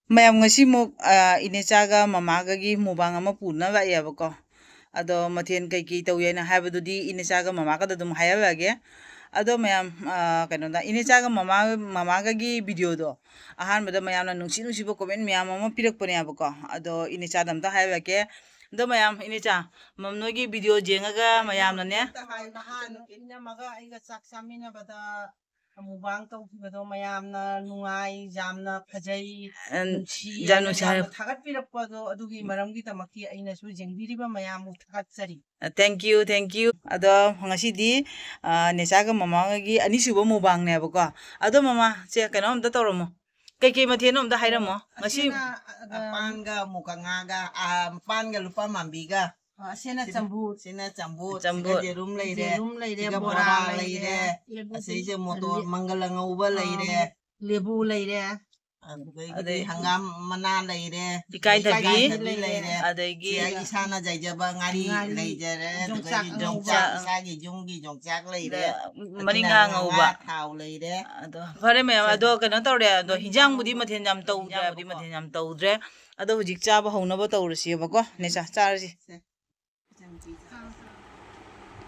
mayam ngasi muk inechaga mamagagi mubang ama puna ba yabako ado mathen kai ki tawena habadudi inechaga mamaga dum hayabage ado mayam kaino da inechaga mamagagi video do ahan bada mayam na nungsi nungsi bo comment mayam ama pirak pone yabako ado inecha dam ta hayabage ado mayam inecha mamnogi video jengaga mayam na ne ina maga aiga chak chamina bada mubang tawkhibado mayamna nungai jamna phajai nungsi janu sai thagat pirapado adugi maramgi tamaki aina su jengbiriba mayamu thagat chari thank you ado ngasi di nechaga mamagagi ani subo mubang ne bako ado mama che kaino am da tawramo kai kai mathen am da hairamo ngasi panga mukangaga panga lupa mambiga sena chambu jerum leire bora leire asise motor mangala ngauba leire lebu leire adai hangam mana leire dikai dabi leire adagi isana jaijaba ngari leire jongchak isagi jungi jongchak leire maninga ngauba thau leire ado fare me ado kano tawre ado hijang budi mathen jam tawdre ado hujik chaba hounaba tawrasi bako necha charasi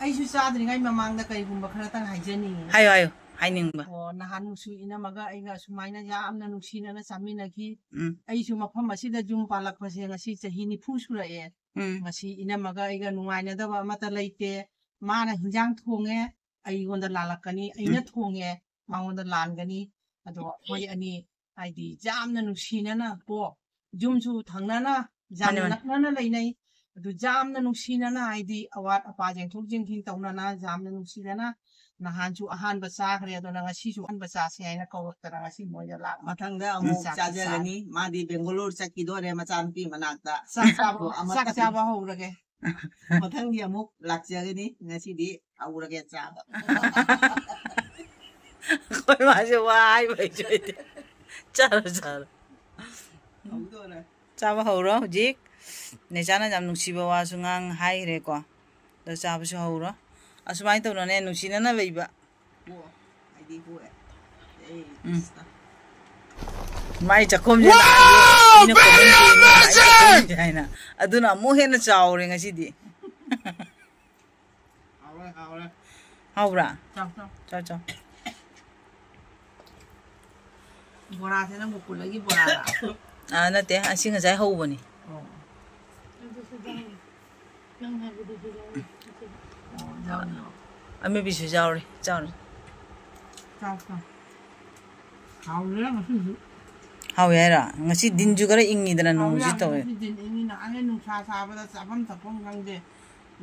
aisu sadringai mamangda kaigumba khara tang haijani hayo hainingba nahan musu ina maga aiga sumaina yamna nuksina na samina ki aisu mafam asida jum palak phase ngasi chahi ni phu surae ngasi ina maga aiga nungaina da mata leite mana hinjang thonge aigonda lalakani aina thonge mangonda langani ado hoi ani aidi jamna nuksina na po jumsu thangnana jamna nakna leinai adu jamna nuksina na aidi awat apa jeng thok jeng thin tawnana jamna nuksina na nahanju ahan basa khre ado na ngasi su an basa se aina kawak tara ngasi moya la mathangda amu chajagani madi bengaluru chakidore machampi manakta sakchaba howrage mathangdi amu lakjagani ngasi di aurage chaba koi mase wai bai joide chalo chaba howro hujik necha jam nungsiba wa sungang hai re ko da chaba su howro asumai tawna ne nungsina na leiba mai chakom je na ina comment ni haina aduna mo hena chawre ngasi di hawra cha bora se na bukulagi bora na te asing sai hawbani ame bisu jawre haw yara ngasi din ju gara ingi dana nungji tawe din ingi na ane nungsa sabada sabam tapong kangde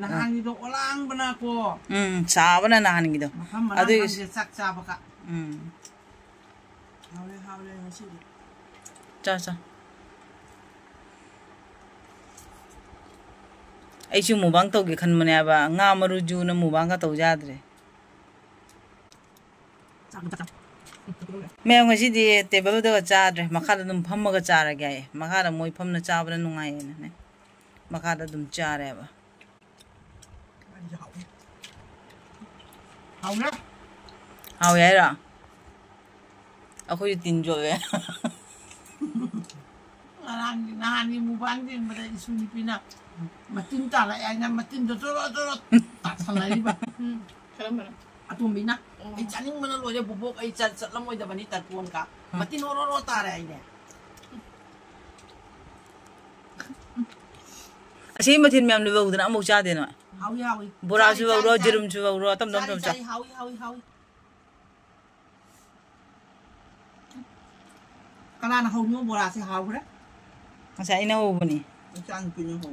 nahangi do olang bana ko sabana nahangi do adu sak sabaka hawle ngasi cha aisu mubang tawge khanmane aba nga maruju na mubang ka tawjadre me ngasi di table da chadre makhala dum phamma ga chara gay makhala moi phamna chabra nungai ne makhala dum chare ba haw yara akhoi tinjo we nahan ni mubang din bada isuni pina matin tala ay na matin do toro tasalay ba atumina ay chaning manalo ya bubok ay chat lang mo da bani tatwon ka matin ororo tara ay ne asi mathin myam le bawdana amuk cha de no hawi bora su bawro jirum su bawro tam cha hawi kana na haw nyo bora se hawra asa ina hobani chang pinu ho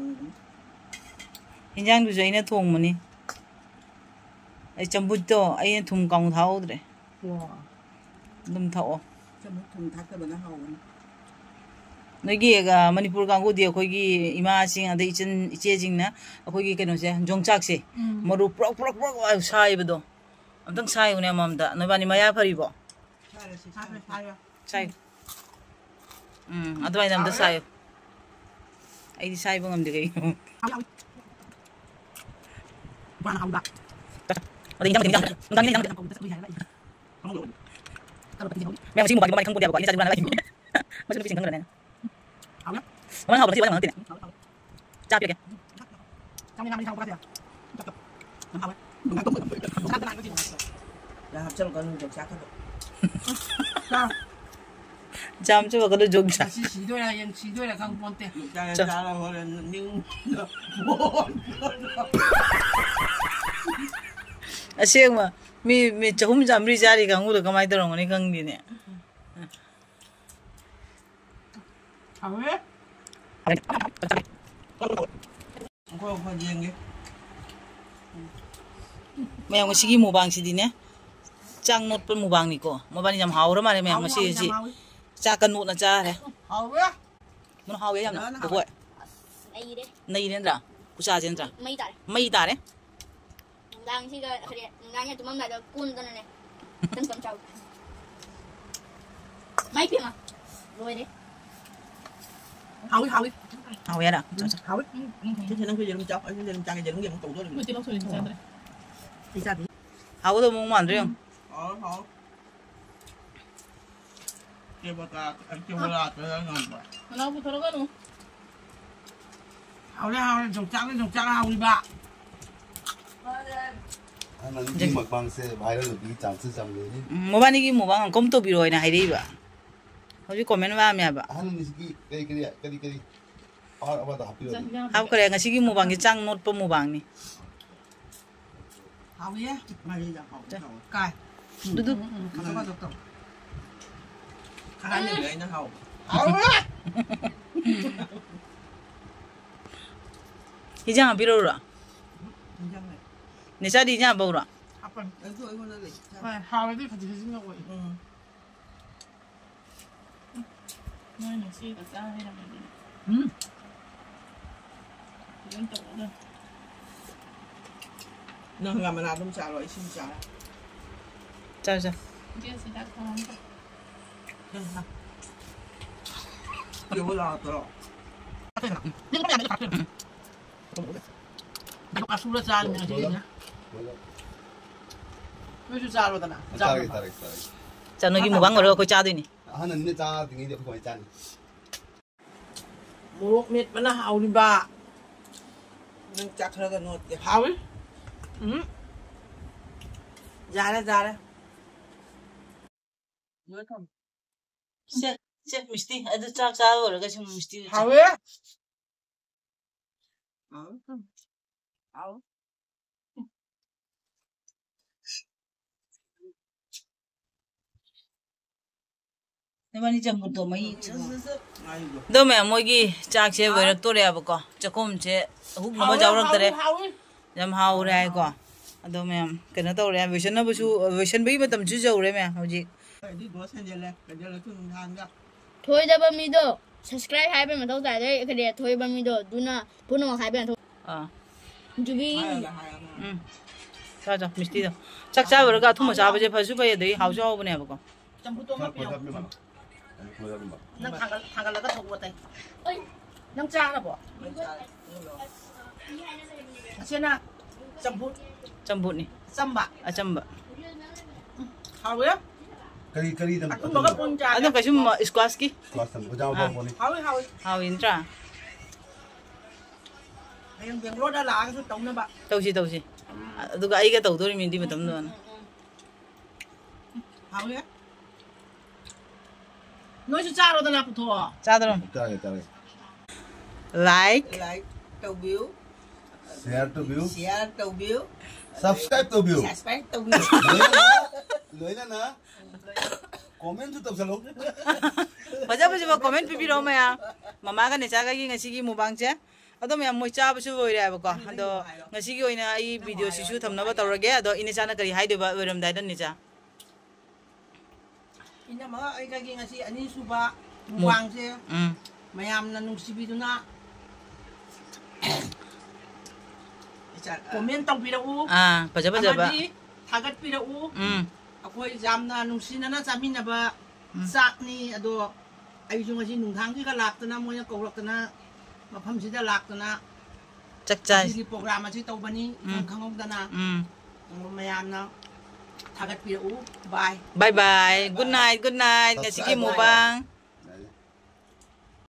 injang du jaina thongmani ai chambut to ai thum kaung thaudre dum thao chambut thum thak ka bana hawani nogi ga manipur gangu di khoi gi ima sing adai chen iche jing na khoi gi keno se jongchak se maru prok sai bdo amtang sai une mamda noi bani maya phari bo sai adwai nam da sai ai di sai bangam de gai bana hawda adai jang me sing mo ba khang ko dia ko ini sa bana lai masuk bising kan Món hàu là gì vậy mà tiền? Cha kia kìa. Trong năm đi thao có gì à? Là trong con được chắc thôi. Jam cho cái đồ dùng sao? Chỉ đôi là những chỉ đôi là không quan tiền. Cha là hồi là những Asyik mà mi chahum jamri jari kangu to kamai to rong ni kang di ne. Hảo hết. Không có riêng đi. Mày ông sigi mubang si di ne. Chang not pun mubang ni ko. Mabani jam hau ramai mày ông si. Cha kan nut na cha re. Hảo hết. Mun hau ya jam na. Ko. Nei ne ra. Kusa jen ra. Mai ta re. Đang khi cái đang nhà tụi mình lại được cún tên này tên con trâu mấy phiên à rồi đi Hảo đi. Hau ya da. Hảo hết. Chứ nó bây giờ nó chọc, bây giờ nó chặt cái giờ nó giờ nó tụ thôi. Đi ra đi. Hau to mong man riêng. Hảo. Kia bà ta ăn chưa là tới ngon bà. nó phụ thuộc vào Hảo đi, trồng trắng hảo đi bà. anh đi mặc bằng xe bài đó bị chạm sự chạmเลย Mabani ki mubang kom to biro na hai dei ba. Hoji comment ba me ba. anh đi cái और अब तो happy Hau kare ngasi ki mubang ki chang not pa mubang ni. Hảo đi. Mà đi ra hảo. Cài. Dudu. Không có được. Khá nhiều đấy nó hậu. Hậu á. Hijang biro ra. Ni sa di nya ba ra. Apa? Itu itu lagi. Hậu đi phải chính nó vậy. nơi nó xí cả hay là mình đến tổ rồi Nó làm mà nào cũng trả rồi xin trả. Cha cha. kia sẽ đã con Nhiều là rồi. Nhưng mà cái cà nó cà sula ra mình gì nhá. Nó chưa ra rồi ta nào. tarik Cha no ki mubang ro ko cha du ni. anh anh cha tiếng gì không phải Một miệt vẫn là hậu đi bà. Nên chắc thôi cái nốt để hậu ấy. Ra đây. Nhớ không? Se misti adu cha cha ro ga sim misti. Hậu ấy. Hậu. Mabani jam to mai. Do me moi ki chak che we to re ba ko. Chakom che hu ma jaw rak tare. Jam hau re ko. Ado me ke na to re vision na bu su vision bi ba tam chu jaw re me hoji. Đi đua xe giờ cái giờ là cứ thang ra. thôi đã bao nhiêu độ subscribe hai bên mà đâu tại đấy cái này thôi bao nhiêu độ đuna phun nó hai bên thôi chú ý Cha cha misti do. Chak cha ro ga thu ma cha ba je pha su ba ye dei hau jaw ba ne ba ko. Trong bút tôm thôi nó thôi thôi Nang thằng là cái thùng của tay. ơi Nang cha là bỏ. Xem nào. Cham bút ni. Xăm bạ. A cham ba. Hậu ấy. kari tam Aku baga pun cha. Ado ka sum squash ki. kelas tam ko jaw ba ko ni Hậu. Hau intra. Yang biang lo đã là cái tổng nữa bạn. Tau si. Ado ga ai ga tau do ri min di ba tam do na. Hậu ấy. Nói cho cha rồi ta nào thua. Cha do. tarik Like. Lại tàu biếu. share to view Share tàu biếu. subscribe to view Subscribe tàu biếu. lưới na comment tu tập salok Baja ba comment pi ro ma ya. Mama ga ne cha ga gi ngasi gi mubang che. Ado me moi cha ba su voi ra ba ko. Ado ngasi gi oina ai video si su tham na ba tawrage ado ine cha na kari hai de ba weram dai dan ni cha. Ina mga ay kaging asi ani suba muwang siya. Mayam na nung sibido na. Comment tong pirau. Baja ba. Amadi thagat pirau. Ako exam na nung sinana sa amin na ba sak ni ado ay yung asi nung thang ka lakta na mo yung kaulak na mapam sida lakta na. Chak chai. Sige programa si tau bani khangong da na. Mayam na thagat pirau. Bye. Bye bye. Good night. Ngasi gi mubang.